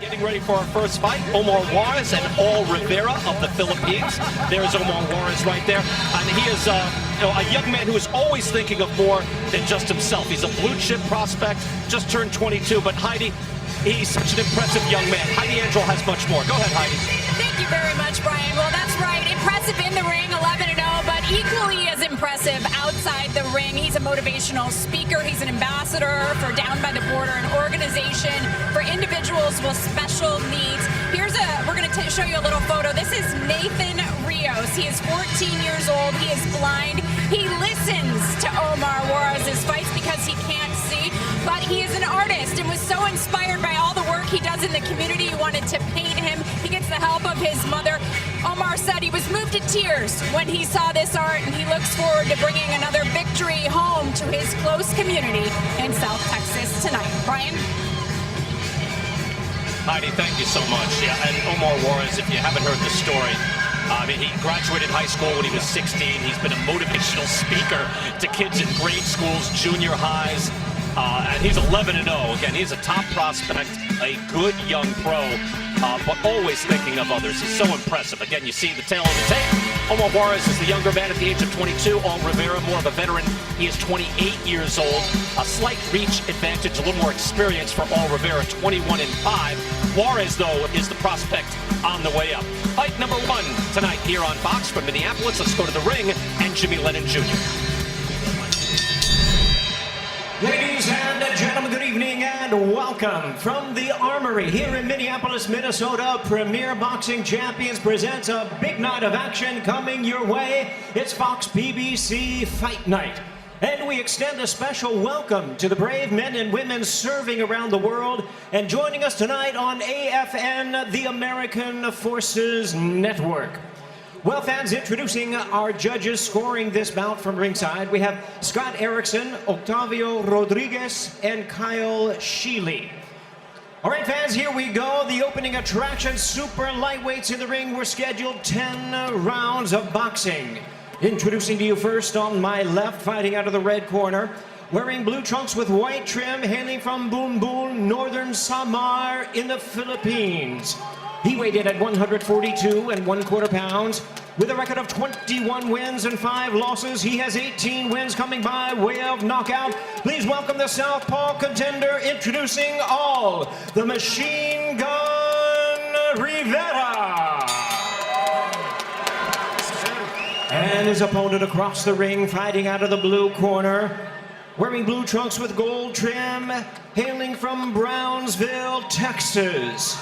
Getting ready for our first fight, Omar Juarez and Rivera of the Philippines. There's Omar Juarez right there. And he is a young man who is always thinking of more than just himself. He's a blue chip prospect, just turned 22. But Heidi, he's such an impressive young man. Heidi Angel has much more. Go ahead, Heidi. Thank you very much, Brian. Well, that's right. Impressive in the ring, 11-0, but equally as impressive outside the ring. He's a motivational speaker. He's an ambassador for Down by the Border, an organization for individuals with special needs. We're going to show you a little photo. This is Nathan Rios. He is 14 years old. He is blind. He listens to Omar Juarez's fights because he can't see, but he is an artist and was so inspired by all the work he does in the community. He wanted to paint him. He gets the help of his mother. Omar said he was moved to tears when he saw this art, and he looks forward to bringing another victory home to his close community in South Texas tonight. Brian? Heidi, thank you so much. Yeah, and Omar Juarez, if you haven't heard the story, he graduated high school when he was 16. He's been a motivational speaker to kids in grade schools, junior highs, and he's 11-0. Again, he's a top prospect, a good young pro, but always thinking of others. He's so impressive. Again, you see the tail of the tape. Omar Juarez is the younger man at the age of 22. Rivera, more of a veteran. He is 28 years old. A slight reach advantage, a little more experience for Rivera, 21-5. Juarez, though, is the prospect on the way up. Fight number one tonight here on Fox from Minneapolis. Let's go to the ring and Jimmy Lennon Jr. Ladies and gentlemen, good evening and welcome from the Armory here in Minneapolis, Minnesota. Premier Boxing Champions presents a big night of action coming your way. It's Fox PBC Fight Night. And we extend a special welcome to the brave men and women serving around the world and joining us tonight on AFN, the American Forces Network. Well, fans, introducing our judges scoring this bout from ringside, we have Scott Erickson, Octavio Rodriguez, and Kyle Sheely. All right, fans, here we go. The opening attraction, super lightweights in the ring. We're scheduled 10 rounds of boxing. Introducing to you first on my left, fighting out of the red corner, wearing blue trunks with white trim, hailing from Bumbun, Northern Samar in the Philippines. He weighed in at 142 1/4 pounds. With a record of 21 wins and 5 losses, he has 18 wins coming by way of knockout. Please welcome the Southpaw contender, introducing the Machine Gun Rivera. And his opponent across the ring, fighting out of the blue corner, wearing blue trunks with gold trim, hailing from Brownsville, Texas.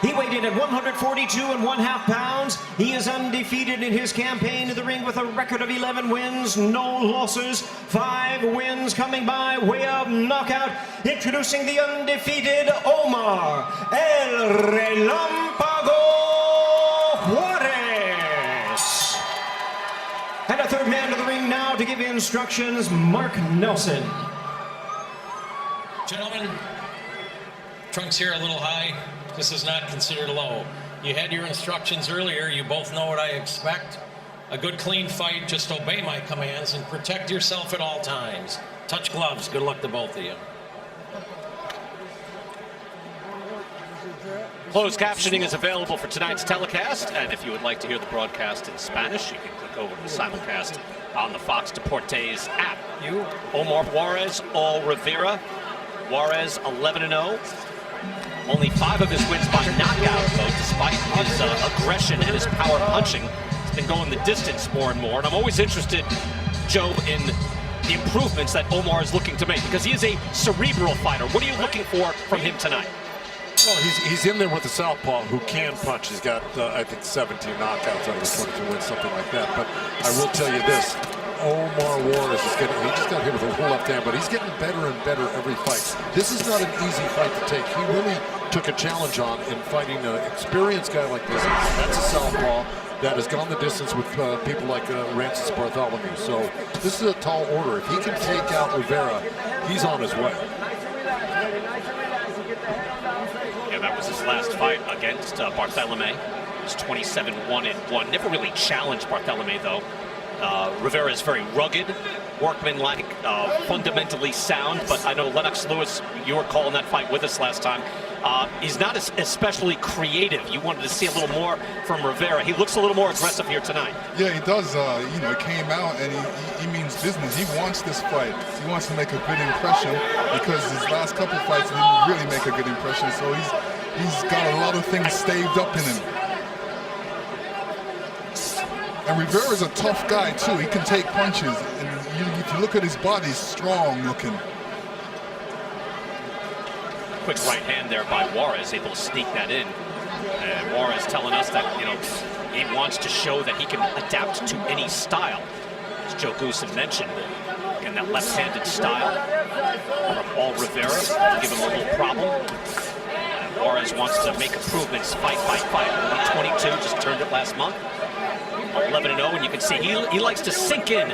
He weighed in at 142 1/2 pounds. He is undefeated in his campaign to the ring with a record of 11 wins, no losses, 5 wins coming by way of knockout. Introducing the undefeated Omar El Relámpago Juarez. And a third man to the ring now to give instructions, Mark Nelson. Gentlemen, trunks here a little high. This is not considered low. You had your instructions earlier. You both know what I expect. A good, clean fight. Just obey my commands and protect yourself at all times. Touch gloves. Good luck to both of you. Closed captioning is available for tonight's telecast, and if you would like to hear the broadcast in Spanish, you can click over to the simulcast on the Fox Deportes app. Omar Juarez, Rivera. Juarez 11-0. Only 5 of his wins by knockout, though, despite his aggression and his power punching. He's been going the distance more and more, and I'm always interested, Joe, in the improvements that Omar is looking to make, because he is a cerebral fighter. What are you looking for from him tonight? Well, he's in there with the southpaw who can punch. He's got, I think, 17 knockouts out of his 22 wins, something like that. But I will tell you this. Omar Juarez is he just got hit with a whole left hand, but he's getting better and better every fight. This is not an easy fight to take. He really took a challenge on in fighting an experienced guy like this. That's a southpaw that has gone the distance with people like Rancis Bartholomew. So this is a tall order. If he can take out Rivera, he's on his way. Yeah, that was his last fight against Bartholomew. It was 27-1-1. Never really challenged Bartholomew, though. Rivera is very rugged, workmanlike, fundamentally sound, but I know Lennox Lewis, you were calling that fight with us last time. He's not especially creative. You wanted to see a little more from Rivera. He looks a little more aggressive here tonight. Yeah, he does. You know, he came out and he means business. He wants this fight. He wants to make a good impression because his last couple fights didn't really make a good impression. So he's got a lot of things staved up in him. And Rivera's a tough guy too. He can take punches. And if you look at his body, he's strong looking. Quick right hand there by Juarez, able to sneak that in. And Juarez telling us that, you know, he wants to show that he can adapt to any style. As Joe Goosen mentioned, and that left-handed style from all Rivera will give him a little problem. And Juarez wants to make improvements fight by fight. 22, just turned it last month. 11-0, and you can see he likes to sink in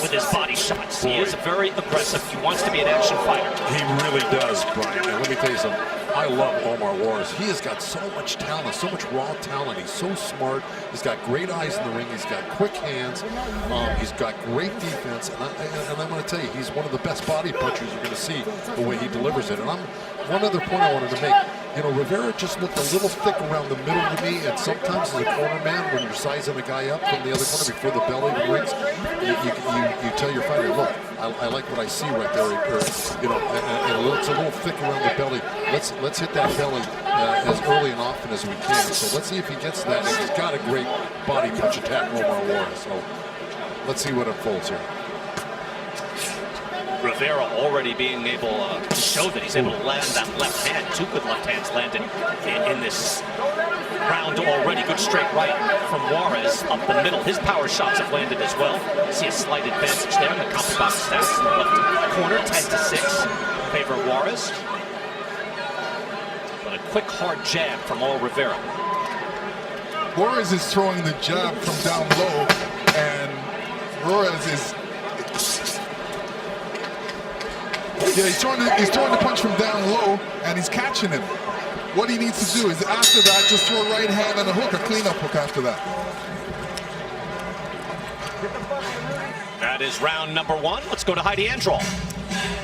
with his body shots. He is very aggressive. He wants to be an action fighter. He really does, Brian. And let me tell you something. I love Omar Juarez. He has got so much talent, so much raw talent. He's so smart. He's got great eyes in the ring. He's got quick hands. He's got great defense. And I'm going to tell you, he's one of the best body punchers you're going to see the way he delivers it. And one other point I wanted to make. You know, Rivera just looked a little thick around the middle to me, and sometimes as a corner man, when you're sizing a guy up from the other corner before the bell even rings, you tell your fighter, look, I like what I see right there. You know, and it's a little thick around the belly. Let's hit that belly as early and often as we can. So let's see if he gets that. And he's got a great body punch attack, Omar Juarez. So let's see what unfolds here. Rivera already being able to show that he's able to land that left hand. Two good left hands landed in this round already. Good straight right from Juarez up the middle. His power shots have landed as well. See a slight advantage there in the comp box stats in the left corner, 10-6 in favor of Juarez. But a quick hard jab from Rivera. Juarez is throwing the jab from down low, and Juarez is... Yeah, he's throwing the punch from down low, and he's catching him. What he needs to do is, after that, just throw a right hand and a hook, a cleanup hook after that. That is round number one. Let's go to Heidi Androl.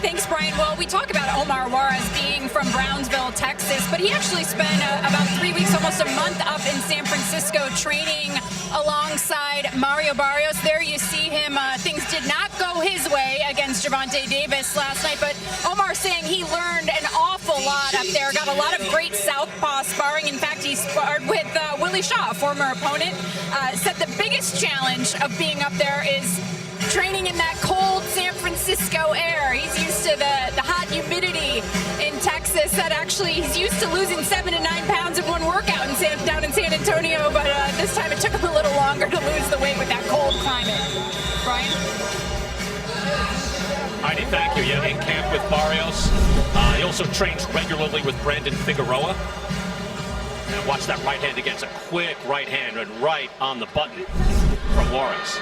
Thanks, Brian. Well, we talk about Omar Juarez being from Brownsville, Texas, but he actually spent about 3 weeks, almost a month up in San Francisco training alongside Mario Barrios. There you see him. Things did not go his way against Gervonta Davis last night, but Omar saying he learned an awful lot up there, got a lot of great southpaw sparring. In fact, he sparred with Willie Shaw, a former opponent. Said the biggest challenge of being up there is training in that cold San Francisco air. He's used to the hot humidity in Texas. That actually, he's used to losing 7 to 9 pounds in one workout down in San Antonio, but this time it took him a little longer to lose the weight with that cold climate. Brian? Heidi, thank you. Yeah, in camp with Barrios. He also trains regularly with Brandon Figueroa. And watch that right hand against a quick right hand and right on the button from Juarez.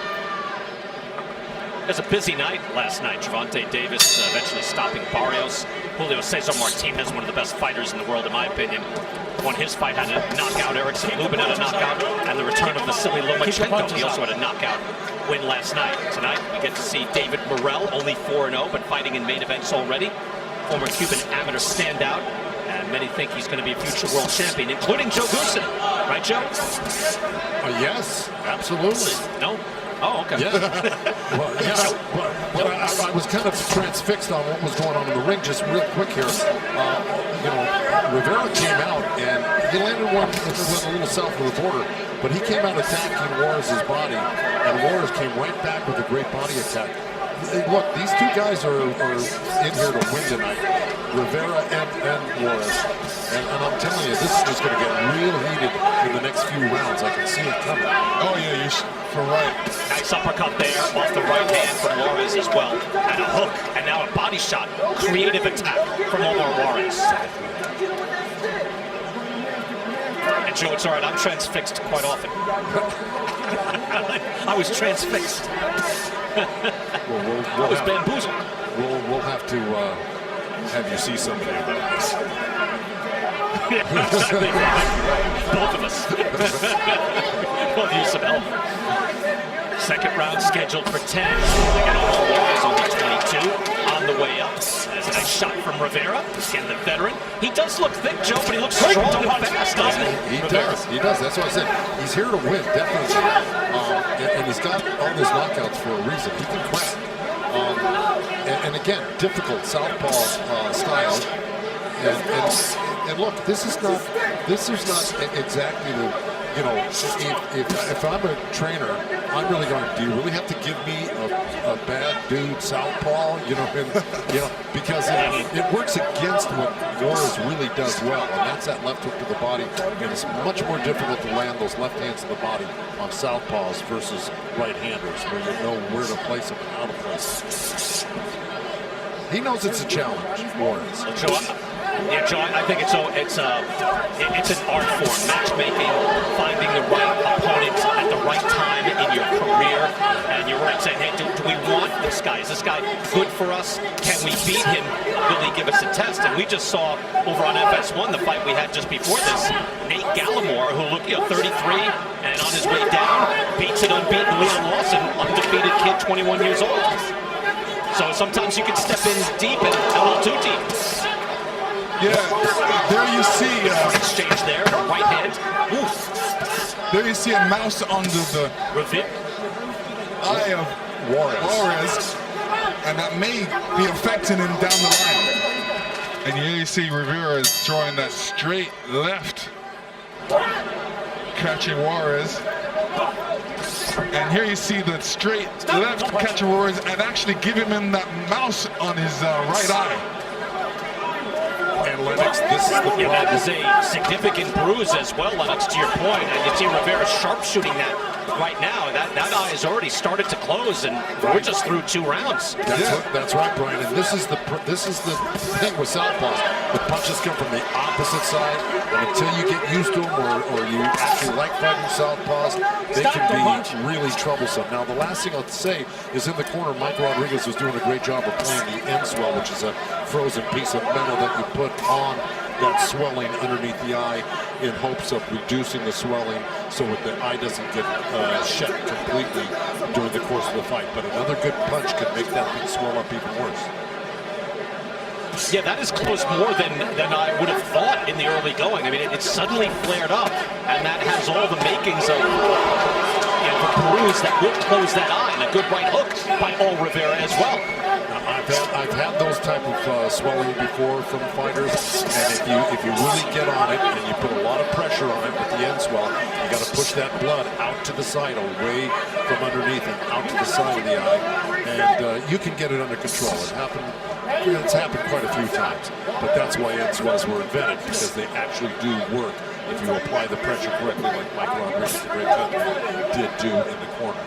It was a busy night last night. Gervonta Davis eventually stopping Barrios. Julio Cesar Martinez, one of the best fighters in the world, in my opinion. Won his fight, had a knockout. Erickson Lubin had a knockout. And the return of Vasily Lomachenko. He also had a knockout win last night. Tonight, we get to see David Morrell, only 4-0, but fighting in main events already. Former Cuban amateur standout. And many think he's going to be a future world champion, including Joe Goosen. Right, Joe? Yes, absolutely. No? Oh, okay. Yeah. Well, yeah, but I was kind of transfixed on what was going on in the ring. Just real quick here, you know, Rivera came out and he landed one that went a little south of the border, but he came out attacking Juarez's body, and Juarez came right back with a great body attack. Look, these two guys are in here to win tonight, Rivera and Juarez. And I'm telling you, this is just going to get real heated in the next few rounds. I can see it coming. Oh, yeah, you're right. Nice uppercut there off the right hand from Juarez as well. And a hook, and now a body shot. Creative attack from Omar Juarez. And Joe, it's all right, I'm transfixed quite often. I was transfixed. I was bamboozled. We'll have to have you see something about this. Both of us. Both use some help. Second round scheduled for 10. They got Omar Juarez only 22 on the way up. There's a nice shot from Rivera. Again, the veteran. He does look thick, Joe, but he looks strong and fast, doesn't he? He does. He does. That's what I said. He's here to win, definitely. And he's got all those knockouts for a reason. He can crack. And again, difficult southpaw style. And look, this is not exactly the. You know, if I'm a trainer, I'm really going, do you really have to give me a bad dude southpaw? You know, because it works against what Juarez really does well, and that's that left hook to the body. And it's much more difficult to land those left hands to the body on southpaws versus right-handers, where you know where to place them and how to place them. He knows it's a challenge, Juarez. Yeah, Joe, I think it's an art form, matchmaking, finding the right opponent at the right time in your career. And you're right, saying, hey, do we want this guy? Is this guy good for us? Can we beat him? Will he give us a test? And we just saw over on FS1 the fight we had just before this, Nate Gallimore, who looked 33 and on his way down, beats an unbeaten Leon Lawson, undefeated kid, 21 years old. So sometimes you can step in deep and a little too deep. Yeah, there you see exchange there, right hand. Oof. There you see a mouse under the eye of Juarez, and that may be affecting him down the line. And here you see Rivera is throwing that straight left, catching Juarez. And here you see the straight left catching Juarez and actually giving him that mouse on his right eye. And Lennox, this is the problem. Yeah, that is a significant bruise as well, Lennox, to your point. And you see Rivera sharpshooting that right now. That eye has already started to close, and we're just through 2 rounds. That's right, Brian. And this is the thing with southpaws. The punches come from the opposite side, and until you get used to them or you actually like fighting southpaws, they can be really troublesome. Now, the last thing I'll say is in the corner, Mike Rodriguez was doing a great job of playing the end swell, which is a frozen piece of metal that you put on that swelling underneath the eye in hopes of reducing the swelling so that the eye doesn't get shut completely during the course of the fight. But another good punch could make that thing swell up even worse. Yeah, that is close more than I would have thought in the early going. I mean, it suddenly flared up, and that has all the makings of the bruise that will close that eye, and a good right hook by Rivera as well. I've had those type of swelling before from fighters, and if you really get on it and you put a lot of pressure on it with the end swell, you got to push that blood out to the side, away from underneath and out to the side of the eye, and you can get it under control. It's happened quite a few times, but that's why end swells were invented, because they actually do work if you apply the pressure correctly, like Mike Rodriguez, the great country, did do in the corner.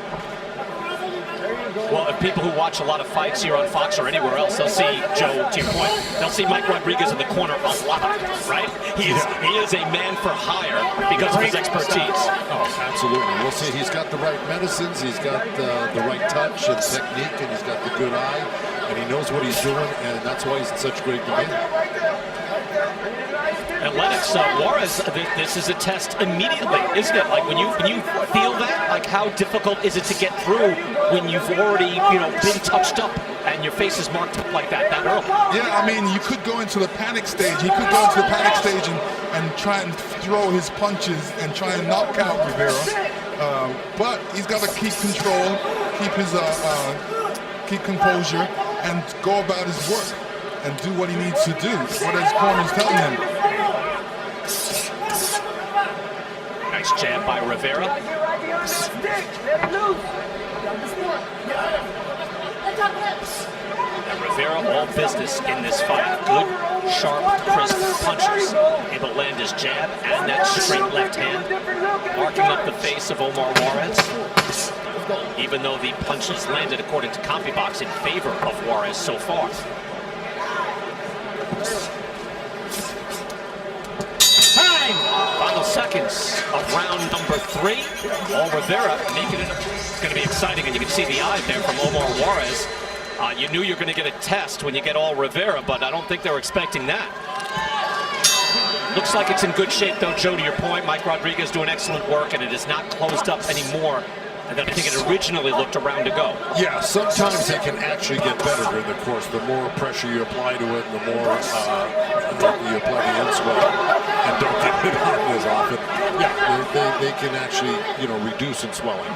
Well, if people who watch a lot of fights here on Fox or anywhere else, they'll see, Joe, to your point, they'll see Mike Rodriguez in the corner a lot, right? He is a man for hire because of his expertise. Oh, absolutely. We'll see. He's got the right medicines, he's got the right touch and technique, and he's got the good eye, and he knows what he's doing, and that's why he's in such great demand. And Lennox, Juarez, this is a test immediately, isn't it? Like when you feel that, like how difficult is it to get through when you've already, been touched up and your face is marked up like that early? Yeah, I mean, you could go into the panic stage. He could go into the panic stage and try and throw his punches and try and knock out Rivera. But he's got to keep control, keep composure, and go about his work and do what he needs to do, what his corner's telling him. Nice jab by Rivera. And Rivera, all business in this fight. Good, sharp, crisp punches. Able to land his jab and that straight left hand, marking up the face of Omar Juarez. Even though the punches landed, according to CompuBox, in favor of Juarez so far. Final seconds of round number 3. Rivera making it. It's going to be exciting, and you can see the eye there from Omar Juarez. You knew you were going to get a test when you get Rivera, but I don't think they were expecting that. Looks like it's in good shape, though, Joe, to your point. Mike Rodriguez doing excellent work, and it is not closed up anymore And then I think it originally looked a round to go. Yeah, sometimes they can actually get better during the course. The more pressure you apply to it, the more you apply the inswell and don't get hit on it as often. Yeah, they can actually, reduce in swelling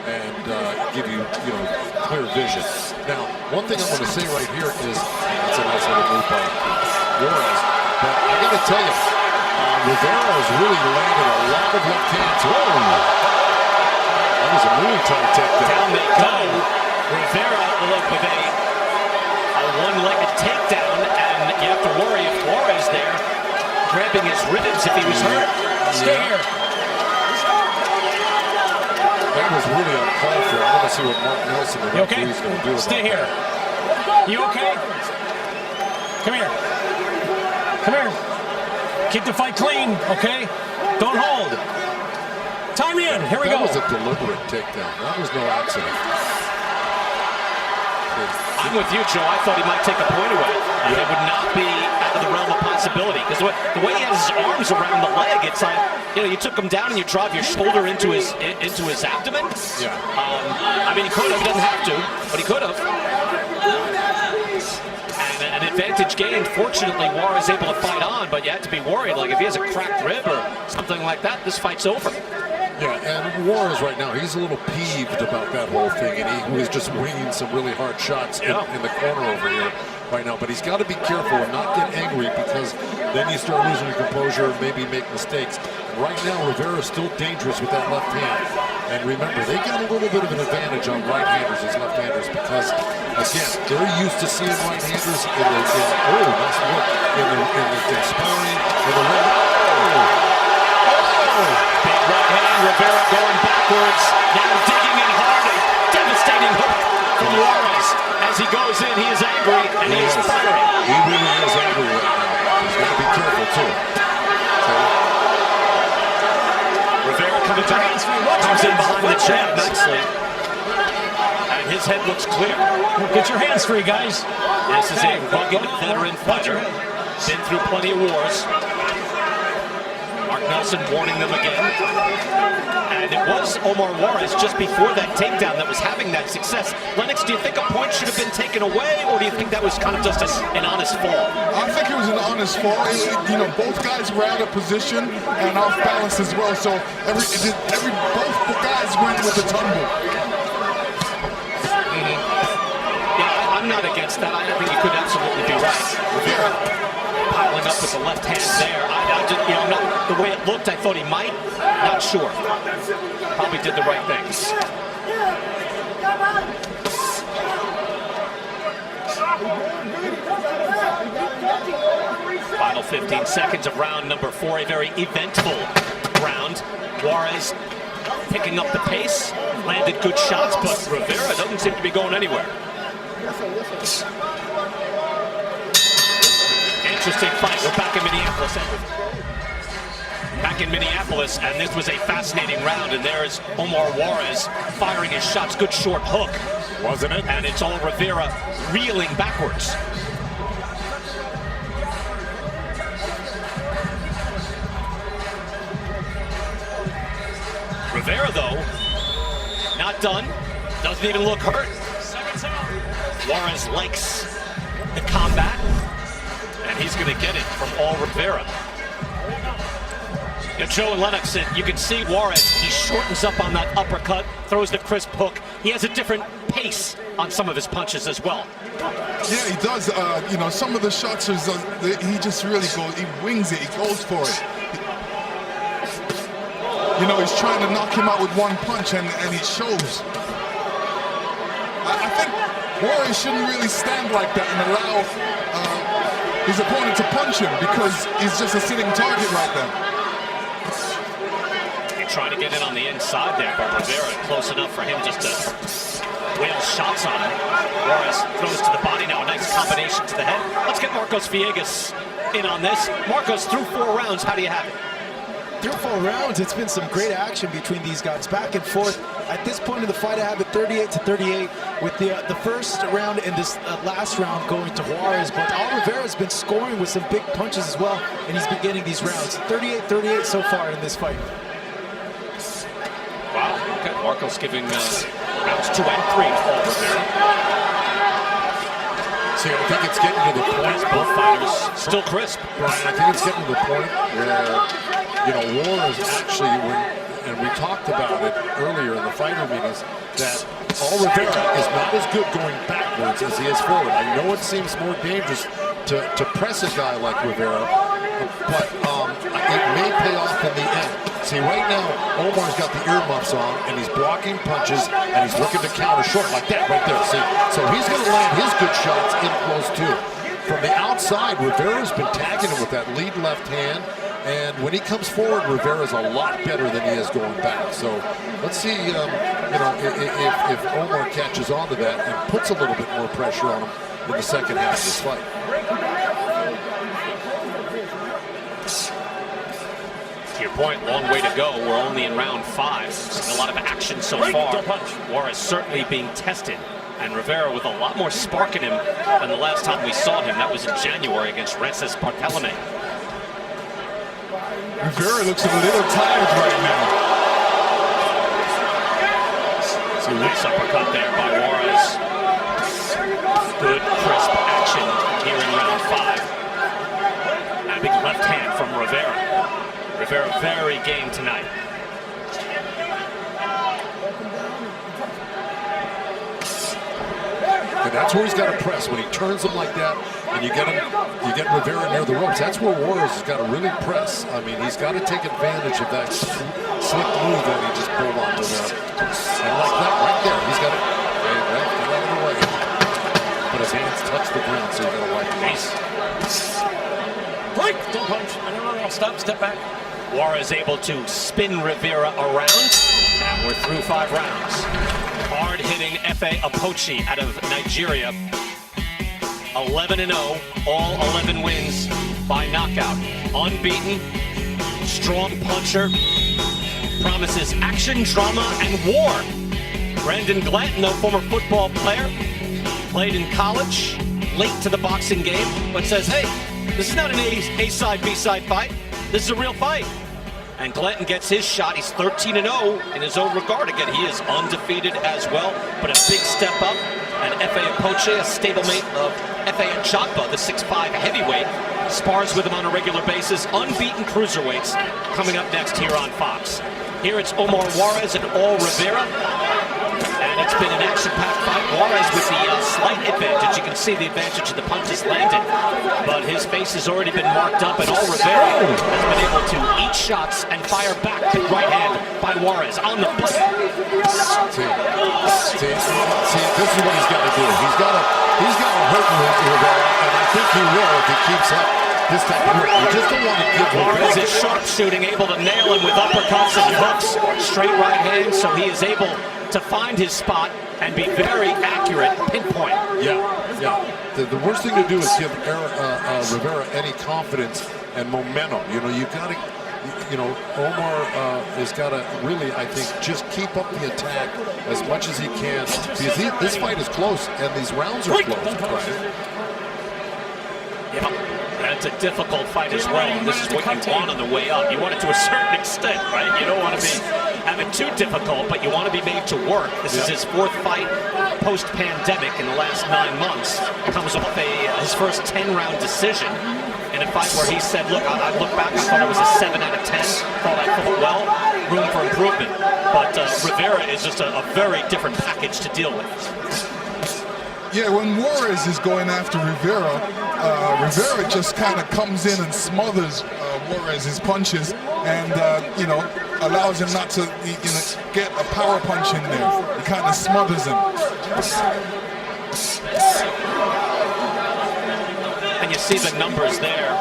and give you, clear vision. Now, one thing I want to say right here is that's a nice little move by Juarez. But I got to tell you, Rivera has really landed a lot of left hands. Whoa! That was a really tight takedown. Down they go. Rivera, look, with a one-legged takedown, and you have to worry if Juarez there grabbing his ribs if he was hurt. Stay here. That was really uncalled for. I want to see what Mark Nelson, the referee, is going to do about Stay here. that. You okay? Come here. Come here. Keep the fight clean, okay? Don't hold. Time in. Here we go. That was a deliberate takedown. That was no accident. I'm with you, Joe. I thought he might take a point away. It would not be out of the realm of possibility. Because the way he has his arms around the leg, it's like, you took him down and you drive your shoulder into his abdomen. Yeah. I mean, he could have. He doesn't have to, but he could have. And an advantage gained. Fortunately, Juarez able to fight on, but you have to be worried. Like, if he has a cracked rib or something like that, this fight's over. Yeah, and Juarez right now, he's a little peeved about that whole thing, and he was just winging some really hard shots in the corner over here right now. But he's got to be careful and not get angry, because then you start losing your composure and maybe make mistakes. And right now, Rivera is still dangerous with that left hand. And remember, they get a little bit of an advantage on right-handers as left-handers, because, again, they're used to seeing right-handers in the sparring, in the ring. Big right hand, Rivera going backwards, now digging in hard, a devastating hook from Juarez. As he goes in, he is angry, and he is firing. He really is angry right now. He's got to be careful, too. Rivera coming back, comes in behind the jab nicely. And his head looks clear. Get your hands free, guys. This is a rugged veteran fighter. Been through plenty of wars. Mark Nelson warning them again. And it was Omar Juarez just before that takedown that was having that success. Lennox, do you think a point should have been taken away, or do you think that was kind of just an honest fall? I think it was an honest fall. Both guys were out of position and off balance as well. So both guys went with the tumble. Yeah, I'm not against that. I think you could absolutely be right. Rivera piling up with the left hand there. The way it looked, I thought he might. Not sure. Probably did the right things. Final 15 seconds of round number 4. A very eventful round. Juarez picking up the pace. Landed good shots, but Rivera doesn't seem to be going anywhere. Interesting fight. We're back in Minneapolis. And this was a fascinating round. And there's Omar Juarez firing his shots. Good short hook. Wasn't it? And it's all Rivera reeling backwards. Rivera, though, not done. Doesn't even look hurt. Juarez likes the combat. And he's going to get it from all Rivera. Joe and Lennox said you can see Juarez. He shortens up on that uppercut, throws the crisp hook. He has a different pace on some of his punches as well. Yeah, he does. Some of the shots, he just really goes, he wings it, he goes for it. He's trying to knock him out with one punch, and it shows. I think Juarez shouldn't really stand like that and allow his opponent to punch him, because he's just a sitting target right there. Trying to get in on the inside there, but Rivera close enough for him just to whale shots on him. Juarez throws to the body now, a nice combination to the head. Let's get Marcos Villegas in on this. Marcos, through 4 rounds, how do you have it? Through 4 rounds, it's been some great action between these guys, back and forth. At this point in the fight, I have it 38-38, with the first round and this last round going to Juarez. But Rivera's been scoring with some big punches as well, and he's been getting these rounds. 38-38 so far in this fight. Wow, okay. Marcos giving rounds 2 and 3 to Paul Rivera. See, I think it's getting to the point. Both fighters still crisp. Brian, I think it's getting to the point where, Juarez actually, and we talked about it earlier in the fighter meetings, that Paul Rivera is not as good going backwards as he is forward. I know it seems more dangerous to press a guy like Rivera, but it may pay off in the end. See, right now, Omar's got the earmuffs on, and he's blocking punches, and he's looking to counter short like that right there. See, so he's going to land his good shots in close too. From the outside, Rivera's been tagging him with that lead left hand, and when he comes forward, Rivera's a lot better than he is going back. So let's see, if Omar catches on to that and puts a little bit more pressure on him in the second half of this fight. To your point, long way to go. We're only in round 5. Seen a lot of action so far. Juarez certainly being tested, and Rivera with a lot more spark in him than the last time we saw him. That was in January against Rivera Bartolome. Rivera looks a little tired right now. It's a nice uppercut there by Juarez. Good, crisp action here in round 5. And a big left hand from Rivera. Rivera very game tonight. And that's where he's got to press. When he turns him like that, and you get Rivera near the ropes. That's where Juarez has got to really press. I mean, he's got to take advantage of that slick move that he just pulled on Rivera. And like that, right there, he's got to get out of the way. But his hands touch the ground, so he's got to wipe him out. Break! Don't punch. No. Stop. Step back. Juarez able to spin Rivera around, and we're through 5 rounds. Hard-hitting Efe Apochi out of Nigeria. 11-0, all 11 wins by knockout. Unbeaten, strong puncher, promises action, drama, and war. Brandon Glanton, though, former football player, played in college, late to the boxing game, but says, hey, this is not an A-side, B-side fight. This is a real fight. And Glanton gets his shot. He's 13-0 in his own regard. Again, he is undefeated as well, but a big step up. And Efe Apochi, a stablemate of Efe Ajagba, the 6'5" heavyweight, spars with him on a regular basis. Unbeaten cruiserweights coming up next here on Fox. Here it's Omar Juarez and All Rivera. And it's been an action-packed fight. Juarez with the slight advantage. You can see the advantage of the punches landed. But his face has already been marked up, and All Rivera has been able to eat shots and fire back to right hand by Juarez on the plate. See, this is what he's got to do. He's got to hurt Rivera, and I think he will if he keeps up this type of work. You just don't want to give Juarez is sharpshooting, able to nail him with uppercuts and hooks, straight right hand, so he is able to find his spot and be very accurate, pinpoint. Yeah. The worst thing to do is give Rivera any confidence and momentum. You've got to, Omar has got to really, I think, just keep up the attack as much as he can, because this fight is close and these rounds are close. Yeah, that's a difficult fight as well. And this is what you want on the way up. You want it to a certain extent, right? You don't want to be having too difficult, but you want to be made to work. This is his 4th fight post-pandemic in the last 9 months. Comes off his first 10-round decision in a fight where he said, look, I look back, I thought it was a 7 out of 10. Thought I fought well, room for improvement. But Rivera is just a very different package to deal with. Yeah, when Juarez is going after Rivera, Rivera just kind of comes in and smothers Juarez's punches and, allows him not to get a power punch in there. He kind of smothers him. And you see the numbers there,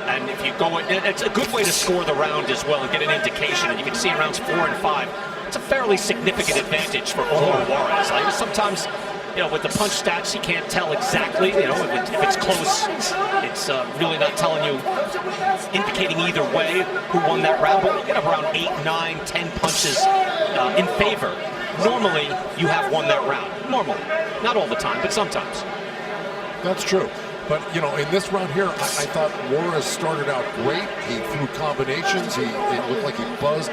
and if you go, it's a good way to score the round as well and get an indication. And you can see in rounds 4 and 5, it's a fairly significant advantage for Omar Juarez. Sometimes, with the punch stats, you can't tell exactly, if it's close, it's really not telling you, indicating either way who won that round, but we'll get up around 8, 9, 10 punches in favor. Normally, you have won that round. Normally. Not all the time, but sometimes. That's true. But, you know, in this round here, I thought Juarez started out great. He threw combinations. It looked like he buzzed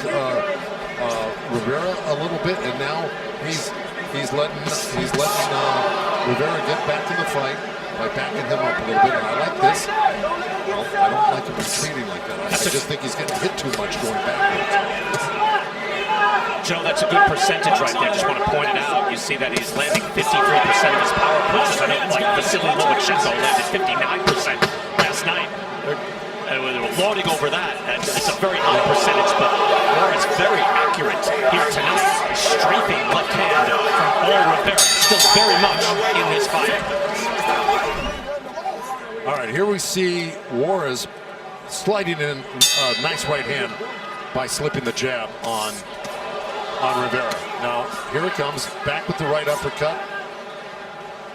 Rivera a little bit, and now he's letting Rivera get back to the fight by backing him up a little bit. And I like this. Well, I don't like him retreating like that. I just think he's getting hit too much going backwards. Joe, that's a good percentage right there. Just want to point it out. You see that he's landing 53% of his power punches. I know, like Vasily Lomachenko landed 59% last night. They were lauding over that. It's a very high percentage, but Juarez very accurate here tonight. Strafing left hand from Rivera. Still very much in this fight. All right, here we see Juarez sliding in a nice right hand by slipping the jab on Rivera. Now, here it comes, back with the right uppercut.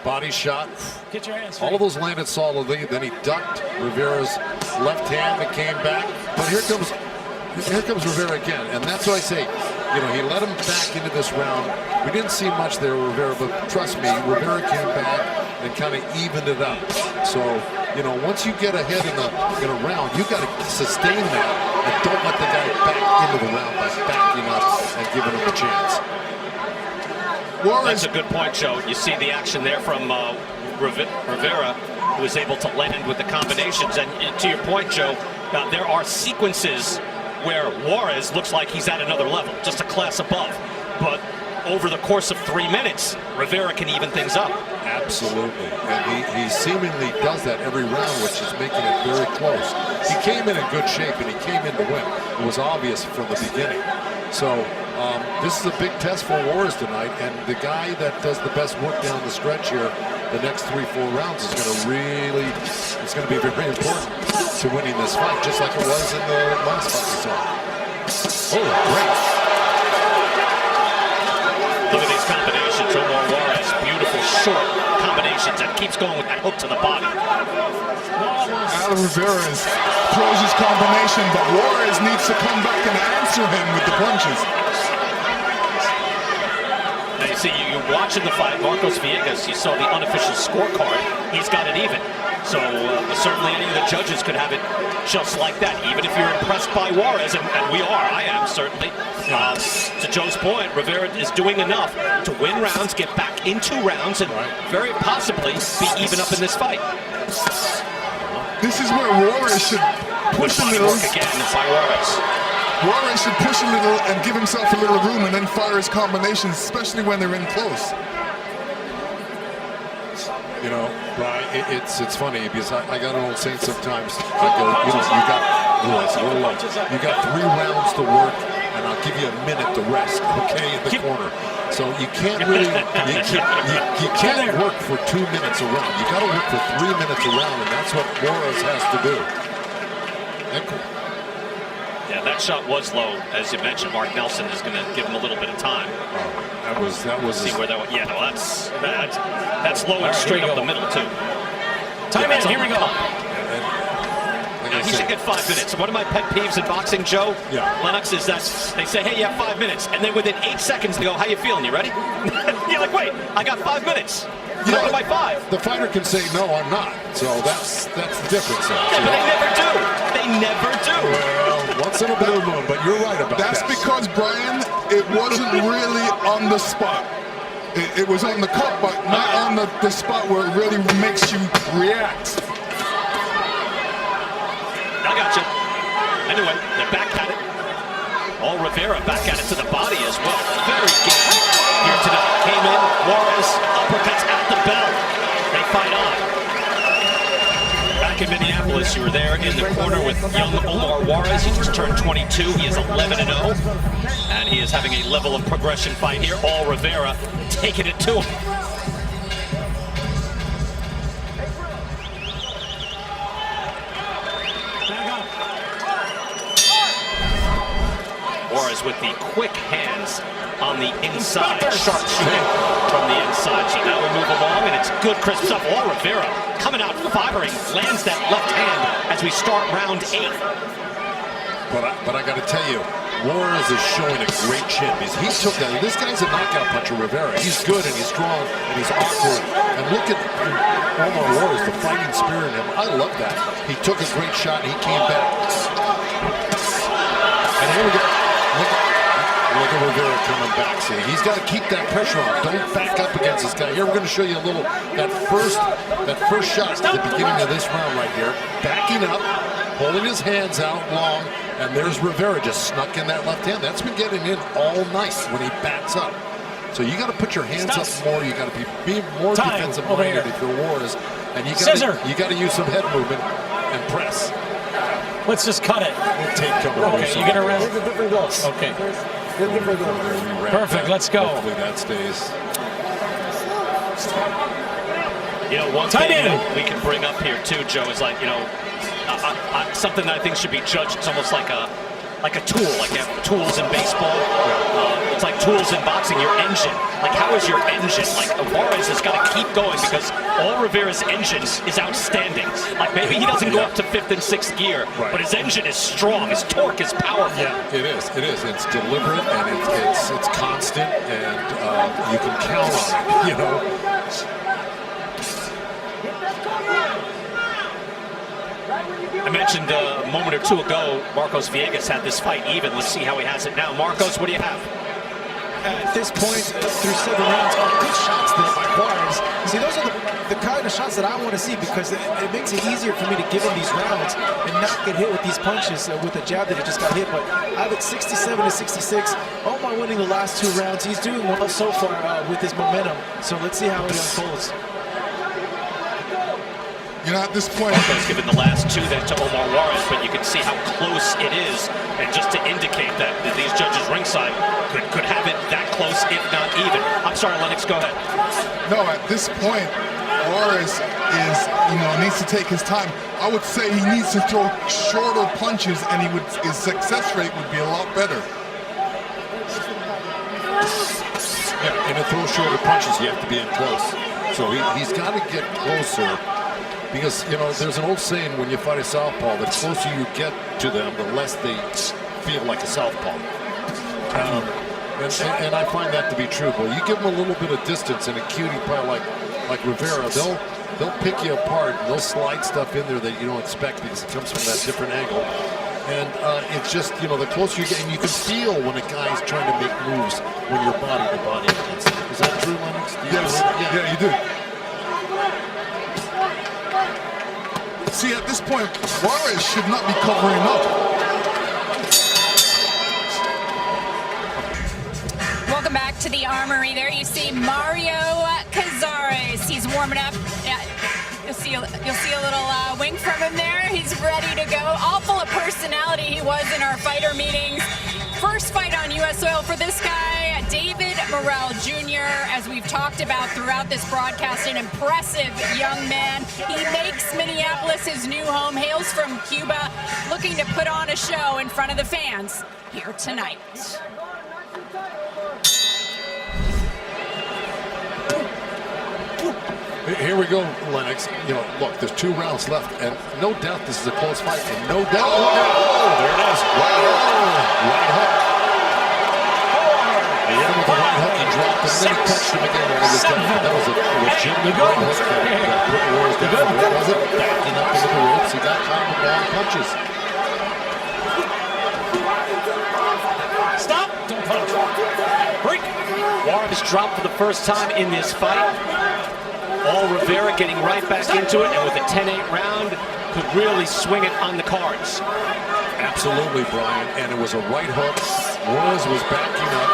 Body shot. Get your hands All of those landed solidly. Then he ducked Rivera's left hand and came back. But here comes Rivera again. And that's what I say. You know, he let him back into this round. We didn't see much there, Rivera, but trust me, Rivera came back and kind of evened it up. So, you know, once you get ahead in a round, you got to sustain that and don't let the guy back into the round by backing up and giving him a chance. That's a good point, Joe. You see the action there from Rivera, who was able to land with the combinations. And to your point, Joe, there are sequences where Juarez looks like he's at another level, just a class above. But over the course of 3 minutes, Rivera can even things up. Absolutely. And he seemingly does that every round, which is making it very close. He came in good shape, and he came in to win. It was obvious from the beginning. So this is a big test for Juarez tonight, and the guy that does the best work down the stretch here, the next 3-4 rounds, is going to it's going to be very important to winning this fight, just like it was in the last fight we saw. Oh, great. Look at these combinations. Omar Juarez, beautiful short combinations, and keeps going with that hook to the body. Rivera throws his combination, but Juarez needs to come back and answer him with the punches. Now you see, you're watching the fight, Marcos Villegas, you saw the unofficial scorecard. He's got it even. So certainly any of the judges could have it just like that, even if you're impressed by Juarez, and we are, I am certainly. To Joe's point, Rivera is doing enough to win rounds, get back into rounds, and very possibly be even up in this fight. This is where Juarez should push a little. Again by Juarez. Juarez should push a little and give himself a little room and then fire his combinations, especially when they're in close. You know, Brian, it's funny because I got an old saying sometimes. I go, you know, you got 3 rounds to work, and I'll give you a minute to rest, okay, in the corner. So you can't really, you can't work for 2 minutes a round. You got to work for 3 minutes a round, and that's what Juarez has to do. Yeah, that shot was low, as you mentioned. Mark Nelson is going to give him a little bit of time. That was. See where that went. Yeah, no, that's low and straight up the middle too. Time in. Here we go. Now, he should get 5 minutes. One of my pet peeves in boxing, Joe, Lennox, is that they say, hey, you have 5 minutes. And then within 8 seconds, they go, how you feeling? You ready? You're like, wait, I got 5 minutes. You know, by 5. The fighter can say, no, I'm not. So that's the difference. Yeah, but they never do. They never do. Well, once in a blue moon, but you're right about that. That's because, Brian, it wasn't really on the spot. It was on the cut, but not on the spot where it really makes you react. I got you. Anyway, they're back at it. Rivera back at it to the body as well. Very good here tonight. Came in, Juarez, uppercuts at the bell. They fight on. Back in Minneapolis, you were there in the corner with young Omar Juarez. He just turned 22. He is 11-0. And he is having a level of progression fight here. Rivera taking it to him. Juarez with the quick hands on the inside. Sharp shooting from the inside. So now we move along, and it's good crisp stuff. Rivera coming out firing, lands that left hand as we start round 8. But I got to tell you, Juarez is showing a great chin. He took that. This guy's a knockout puncher, Rivera. He's good and he's strong and he's awkward. And look at Omar Juarez, the fighting spirit in him. I love that. He took a great shot and he came back. And here we go. Look at Rivera coming back. See, he's got to keep that pressure on. Don't back up against this guy. Here we're going to show you a little that first shot at the beginning of this round right here. Backing up, holding his hands out long, and there's Rivera just snuck in that left hand. That's been getting in all night when he backs up. So you got to put your hands up more. You got to be more defensive minded if you're Juarez, and you got to use some head movement and press. Let's just cut it. We'll take cover. Okay, you get around. Okay. Perfect, let's go. Hopefully that stays. You know, one thing that we can bring up here too, Joe, is like, you know, something that I think should be judged. It's almost like a tool, like you have tools in baseball. It's like tools in boxing, your engine. Like, how is your engine? Like, Juarez has got to keep going because all Rivera's engine is outstanding. Like, maybe he doesn't go up to 5th and 6th gear, but his engine is strong, his torque is powerful. Yeah, it is. It's deliberate and it's constant, and you can count on it, you know. I mentioned a moment or two ago, Marcos Villegas had this fight even. Let's see how he has it now. Marcos, what do you have? At this point, through 7 rounds, good shots there by Juarez. See, those are the kind of shots that I want to see because it makes it easier for me to give him these rounds and not get hit with these punches with a jab that he just got hit. But I have it 67 to 66. Omar winning the last 2 rounds. He's doing well so far with his momentum. So let's see how it unfolds. You know, at this point, Marcos giving the last 2 then to Omar Juarez, but you can see how close it is. And just to indicate that these judges ringside could have it that close, if not even. I'm sorry, Lennox, go ahead. no, at this point, Juarez needs to take his time. I would say he needs to throw shorter punches, and his success rate would be a lot better. Yeah, and to throw shorter punches, you have to be in close. So he's got to get closer. Because, you know, there's an old saying when you fight a southpaw, the closer you get to them, the less they feel like a southpaw. And I find that to be true. But you give them a little bit of distance, and a cutie pie like Rivera, they'll pick you apart, and they'll slide stuff in there that you don't expect because it comes from that different angle. And it's just, you know, the closer you get, and you can feel when a guy's trying to make moves when you're body to body against him. Is that true, Lennox? Yes, yeah, you do. See, at this point, Juarez should not be covering up. Welcome back to the Armory. There you see Mario Cazares. He's warming up. Yeah, you'll see a little wink from him there. He's ready to go. All full of personality he was in our fighter meetings. First fight on U.S. soil for this guy, David Morrell Jr., as we've talked about throughout this broadcast, an impressive young man. He makes Minneapolis his new home, hails from Cuba, looking to put on a show in front of the fans here tonight. Here we go, Lennox. You know, look, there's 2 rounds left, and no doubt this is a close fight, and no doubt. Oh, there it is. Right hook. He hit him with a right hook, he dropped him, and then he touched him again, and he was done. That was a legitimate right hook that put Juarez down. What was it? Backing up into the ropes. He got caught with long punches. Stop! Don't punch. Break. Juarez dropped for the first time in this fight. All Rivera getting right back into it, and with a 10-8 round, could really swing it on the cards. Absolutely, Brian, and it was a right hook. Juarez was backing up,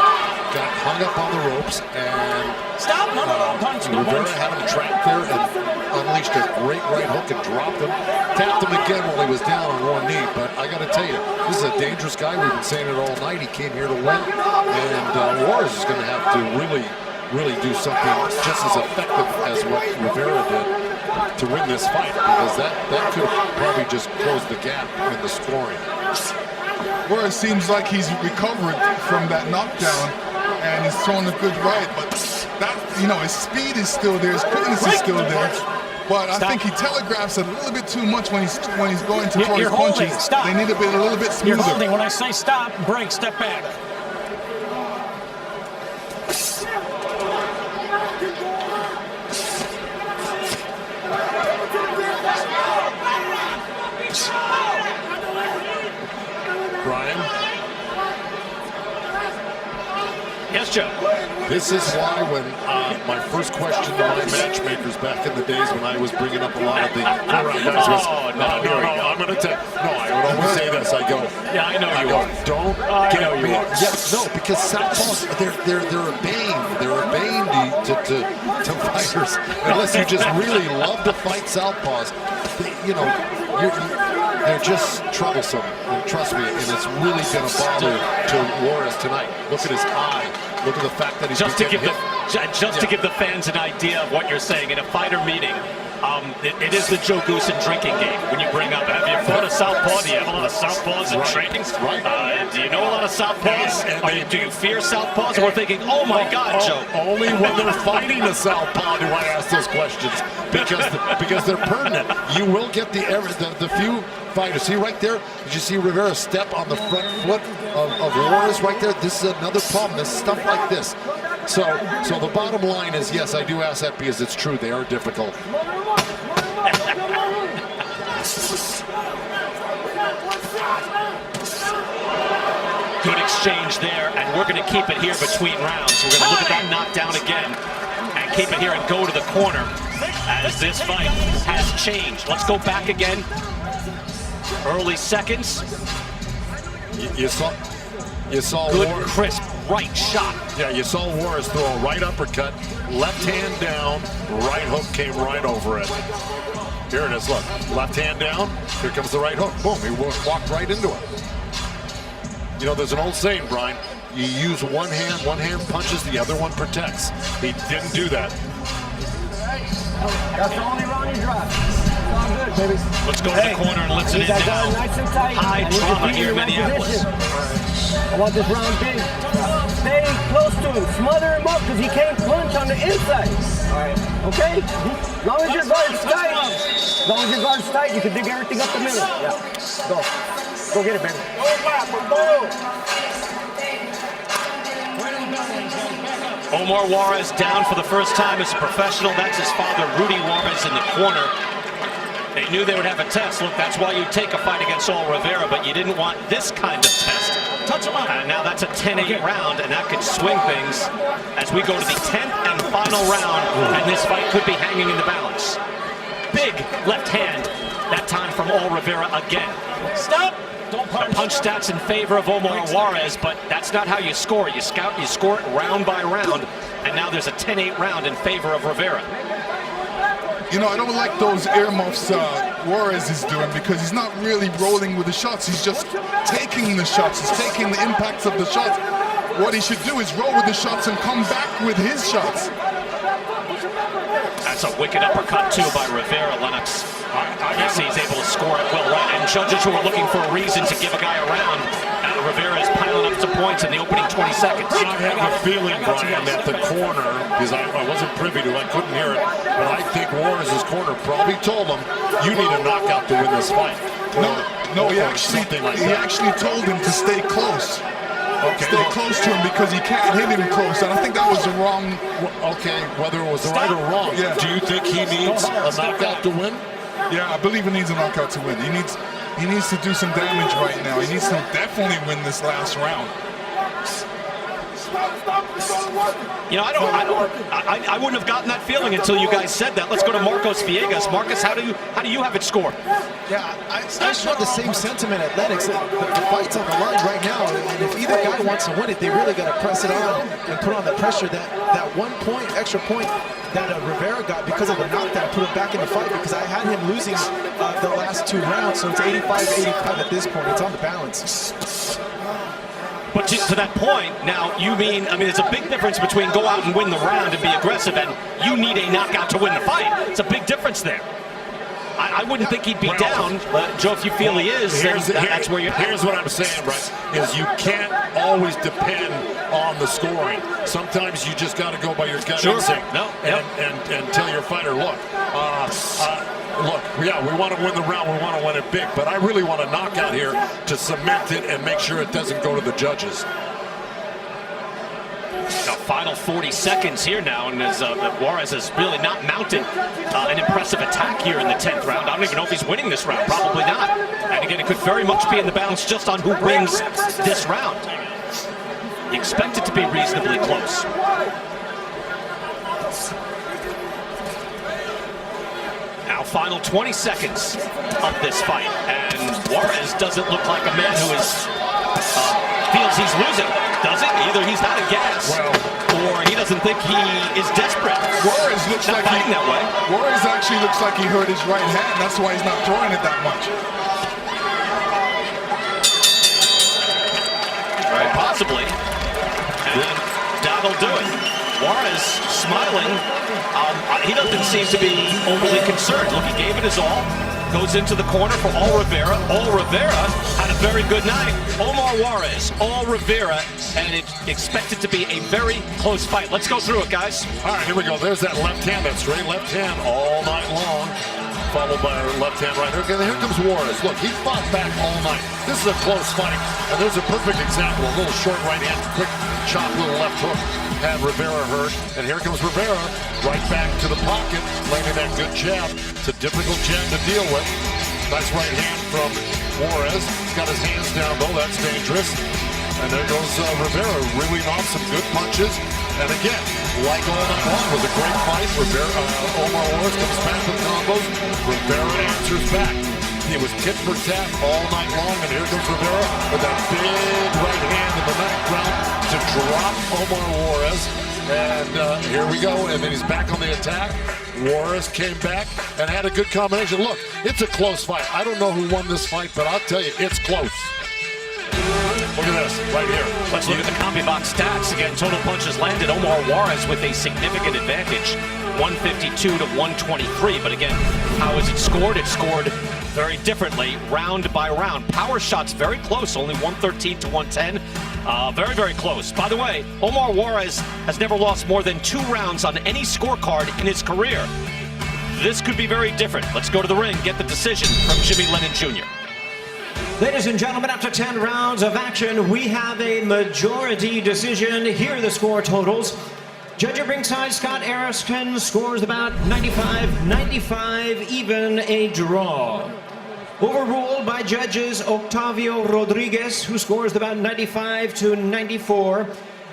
got hung up on the ropes, and Stop! No, punch. Rivera had him trapped there and unleashed a great right hook and dropped him. Tapped him again while he was down on one knee, but I got to tell you, this is a dangerous guy. We've been saying it all night. He came here to win, and Juarez is going to have to really do something just as effective as what Rivera did to win this fight, because that could probably just close the gap in the scoring. Juarez seems like he's recovered from that knockdown, and he's throwing a good right, but that, you know, his speed is still there, his quickness is still there. But I think he telegraphs a little bit too much when he's going to throw his punches. Stop. They need to be a little bit smoother. You're holding. When I say stop, break, step back. Brian? Yes, Joe. This is why when my first question to my matchmakers back in the days when I was bringing up a lot of the four-round guys was, I'm going to tell I would always say this. I go, Yeah, I know I you go, are. don't I get know you me. are. Yes, no, because southpaws, they're a bane. They're a bane to fighters. Unless you just really love to fight southpaws, they're just troublesome. And trust me, and it's really going to bother to Juarez tonight. Look at his eye. Look at the fact that he's Just to give hit. to give the fans an idea of what you're saying in a fighter meeting. It is the Joe Goosen drinking game. When you bring up, have you fought a southpaw? Do you have a lot of southpaws in training? Right. Do you know a lot of southpaws? Do you fear southpaws? We're thinking, oh my God, Joe. Only when they're fighting a southpaw do I ask those questions, because they're pertinent. You will get the few fighters. See right there? Did you see Rivera step on the front foot of Juarez right there? This is another problem. This stuff like this. So the bottom line is, yes, I do ask that because it's true. They are difficult. Good exchange there, and we're going to keep it here between rounds. We're going to look at that knockdown again and keep it here and go to the corner as this fight has changed. Let's go back again. Early seconds. You saw Good, Juarez. crisp, right shot. Yeah, you saw Juarez throw a right uppercut, left hand down, right hook came right over it. Here it is, look. Left hand down, here comes the right hook. Boom, he walked right into it. You know, there's an old saying, Brian, you use one hand punches, the other one protects. He didn't do that. That's the only round he dropped. It's all good, baby. Let's go to the corner and listen in now. Nice and tight. High I need trauma to be here in my Minneapolis. position. I want this round big. Stay close to him. Smother him up because he can't punch on the inside. All right. Okay? As long as your guard's tight. As long as your guard's tight, you can dig everything up the middle. Yeah. Go. Go get it, baby. Omar Juarez down for the first time as a professional. That's his father, Rudy Juarez, in the corner. They knew they would have a test. Look, that's why you take a fight against Rivera, but you didn't want this kind of test. Touch him up. And now that's a 10-8 round, and that could swing things as we go to the 10th and final round, and this fight could be hanging in the balance. Big left hand, that time from Rivera again. Stop! Don't punch. The punch stats in favor of Omar Juarez, but that's not how you score. You score it round by round, and now there's a 10-8 round in favor of Rivera. You know, I don't like those earmuffs Juarez is doing because he's not really rolling with the shots. He's just taking the shots. He's taking the impacts of the shots. What he should do is roll with the shots and come back with his shots. That's a wicked uppercut, too, by Rivera. Lennox, I guess he's able to score it well, right? And judges who are looking for a reason to give a guy a round, Rivera is piling up some points in the opening 20 seconds. I have a feeling, Brian, that the corner, because I wasn't privy to it, I couldn't hear it, but I think Juarez's corner probably told him, you need a knockout to win this fight. No, he actually told him to stay close. Okay, Stay close to him because he can't hit him close, and I think that was the wrong. Okay, whether it was the right or wrong. Yeah. Do you think he needs a knockout to win? Yeah, I believe he needs a knockout to win. He needs to do some damage right now. He needs to definitely win this last round. You know, I wouldn't have gotten that feeling until you guys said that. Let's go to Marcos Villegas. Marcos, how do you have it scored? Yeah, I share the same sentiment at Lennox. The fight's on the line right now, and if either guy wants to win it, they really got to press it on and put on the pressure. That 1 point, extra point that Rivera got because of the knockdown put him back in the fight because I had him losing the last 2 rounds, so it's 85-85 at this point. It's on the balance. But to that point, now, you mean, there's a big difference between go out and win the round and be aggressive, and you need a knockout to win the fight. It's a big difference there. I wouldn't think he'd be down, but Joe, if you feel he is, that's where you're. Here's what I'm saying, Russ, is you can't always depend on the scoring. Sometimes you just got to go by your gut instinct and tell your fighter, look, yeah, we want to win the round, we want to win it big, but I really want a knockout here to cement it and make sure it doesn't go to the judges. Now, final 40 seconds here now, and as Juarez has really not mounted an impressive attack here in the 10th round. I don't even know if he's winning this round. Probably not. And again, it could very much be in the balance just on who wins this round. You expect it to be reasonably close. Now, final 20 seconds of this fight, and Juarez doesn't look like a man who is feels he's losing, does it? Either he's out of gas, or he doesn't think he is desperate. Juarez looks not like fighting that way. Juarez actually looks like he hurt his right hand. That's why he's not throwing it that much. Right, possibly. And that'll do it. Juarez smiling. He doesn't seem to be overly concerned. Look, he gave it his all. Goes into the corner for All Rivera. All Rivera had a very good night. Omar Juarez, All Rivera, and it's expected to be a very close fight. Let's go through it, guys. All right, here we go. There's that left hand, that straight left hand all night long, followed by our left hand right hook. And here comes Juarez. Look, he fought back all night. This is a close fight, and there's a perfect example. A little short right hand, quick chop, little left hook. Had Rivera hurt, and here comes Rivera right back to the pocket, landing that good jab. It's a difficult jab to deal with. Nice right hand from Juarez. He's got his hands down though, that's dangerous. And there goes Rivera, reeling off some good punches. And again, like all night long, was a great fight. Omar Juarez comes back with combos. Rivera answers back. He was tit for tat all night long, and here comes Rivera with that big right hand in the 9th round to drop Omar Juarez. And here we go, and then he's back on the attack. Juarez came back and had a good combination. Look, it's a close fight. I don't know who won this fight, but I'll tell you, it's close. Look at this, right here. Let's look at the CompuBox stats. Again, total punches landed. Omar Juarez with a significant advantage, 152 to 123. But again, how is it scored? It's scored very differently, round by round. Power shots very close, only 113 to 110. Very, very close. By the way, Omar Juarez has never lost more than 2 rounds on any scorecard in his career. This could be very different. Let's go to the ring, get the decision from Jimmy Lennon Jr. Ladies and gentlemen, after 10 rounds of action, we have a majority decision. Here are the score totals. Judge at ringside, Scott Erickson, scores about 95-95, even a draw. Overruled by judges Octavio Rodriguez, who scores about 95 to 94,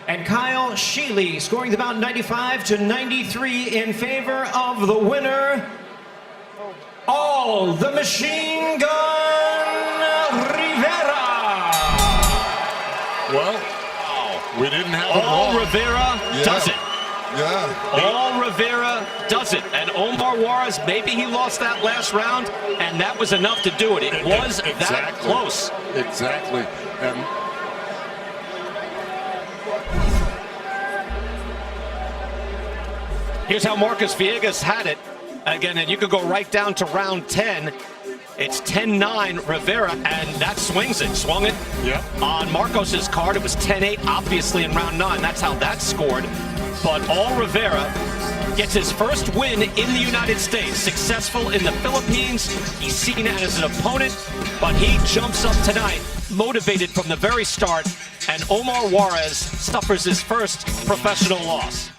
and Kyle Sheely scoring about 95 to 93 in favor of the winner, All the Machine Gun Rivera. Well, we didn't have All Rivera does it. Yeah. All Rivera does it. And Omar Juarez, maybe he lost that last round, and that was enough to do it. It was that close. Exactly. And here's how Marcos Villegas had it. Again, and you could go right down to round 10. It's 10-9 Rivera, and that swings it. Swung it. Yep. On Marcos's card, it was 10-8, obviously, in round 9. That's how that scored. But All Rivera gets his first win in the United States. Successful in the Philippines. He's seen as an opponent, but he jumps up tonight, motivated from the very start, and Omar Juarez suffers his first professional loss.